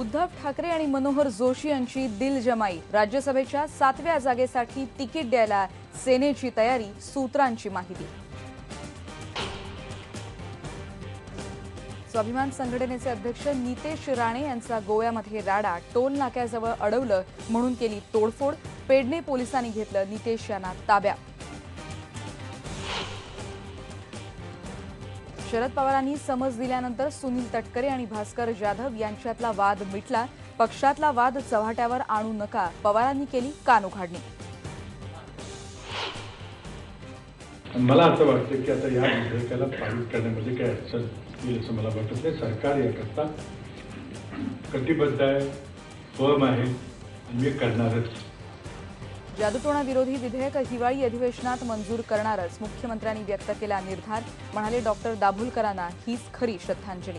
उद्धव ठाकरे आणि मनोहर जोशी यांची दिलजमाई। राज्यसभेच्या 7व्या जागेसाठी तिकीट द्यायला सेनेची तयारी, सूत्रांची माहिती। स्वाभिमान संघटनेचे अध्यक्ष नितेश राणे यांचा गोव्यामध्ये राडा, टोल नाक्याजवळ अडवलं म्हणून केली तोडफोड। पेडणे पोलिसांनी घेतलं नितेश यांना ताब्यात। शरद पवारांनी समज दिल्यानंतर सुनील तटकरे आणि भास्कर जाधव यांच्यातला वाद मिटला। पक्षातला वाद चव्हाट्यावर आणू नका, पवारांनी केली कानउघाडणी। मला असं वाटतं की आता या विधेयकाला पारित करण्यामध्ये काय अडचण येईल असं मला वाटत नाही। सरकार याकरता कटिबद्ध आहे, फर्म आहे आणि मी करणारच। जादूटोणा विरोधी विधेयक हिवाळी अधिवेशनात मंजूर करणारच, मुख्यमंत्र्यांनी व्यक्त केला निर्धार। म्हणाले डॉक्टर दाभोलकरांना हीच खरी श्रद्धांजली।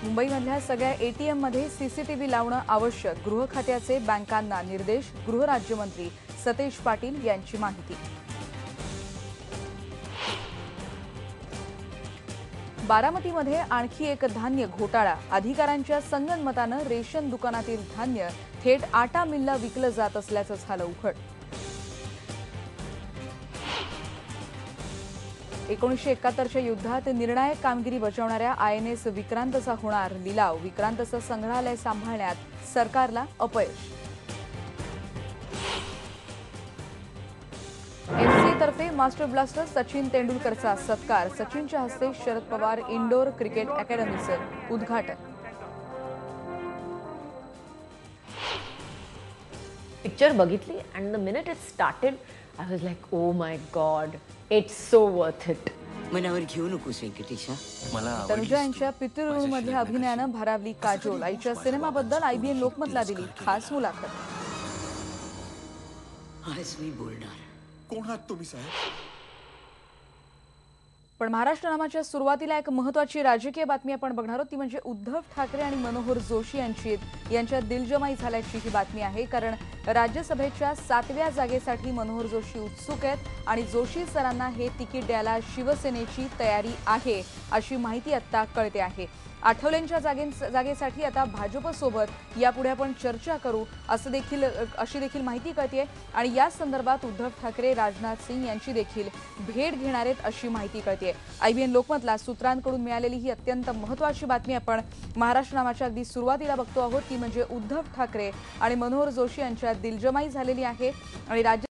मुंबईमधल्या सगळ्या एटीएममध्ये सीसीटीव्ही लावणं आवश्यक, गृह खात्याचे बँकांना निर्देश। गृहराज्यमंत्री सतेज पाटील यांची माहिती। बारामतीमध्ये आणखी एक धान्य घोटाळा, अधिकाऱ्यांच्या संगनमतानं रेशन दुकानातील धान्य थेट आटा मिलला विकलं जात असल्याचं झालं उघड। 1971च्या युद्धात निर्णायक कामगिरी बजावणाऱ्या आयएनएस विक्रांतचा होणार लिलाव, विक्रांतचं संग्रहालय सांभाळण्यात सरकारला अपयश। एफसीतर्फे मास्टर ब्लास्टर सचिन तेंडुलकरचा सत्कार, सचिनच्या हस्ते शरद पवार इंडोर क्रिकेट अकॅडमीचं उद्घाटन। पिक्चर बघितली and the minute it started I was like, oh my god, it's so worth it. मनावर घेऊ नकोस व्यंकटेशा, मला तनुजा यांच्या पितृऋणमधल्या अभिनयानं भारावली काजोल, आईच्या सिनेमाबद्दल आयबीएन लोकमतला दिली खास मुलाखत। आज मी बोलणार। कोण आहात तुम्ही साहेब? पण महाराष्ट्र नामाच्या सुरुवातीला एक महत्त्वाची राजकीय बातमी आपण बघणार आहोत, ती म्हणजे उद्धव ठाकरे आणि मनोहर जोशी यांच्यात दिलजमाई झाल्याची ही बातमी आहे। कारण राज्यसभेच्या 7व्या जागेसाठी मनोहर जोशी उत्सुक आहेत आणि जोशी सरांना हे तिकीट द्यायला शिवसेनेची तयारी आहे अशी माहिती आता कळते आहे। आठवलेंच्या जागेसाठी आता भाजपसोबत यापुढे आपण चर्चा करू अशी देखील माहिती कळते आणि या संदर्भात उद्धव ठाकरे राजनाथ सिंग यांची देखील भेट घेणार आहेत अशी माहिती कळते। आयबीएन लोकमतला सूत्रांकडून मिळालेली ही अत्यंत महत्त्वाची बातमी आपण महाराष्ट्र नामाच्या अगदी सुरुवातीला बघतो आहोत, ती म्हणजे उद्धव ठाकरे आणि मनोहर जोशी यांच्यात दिलजमाई झालेली आहे आणि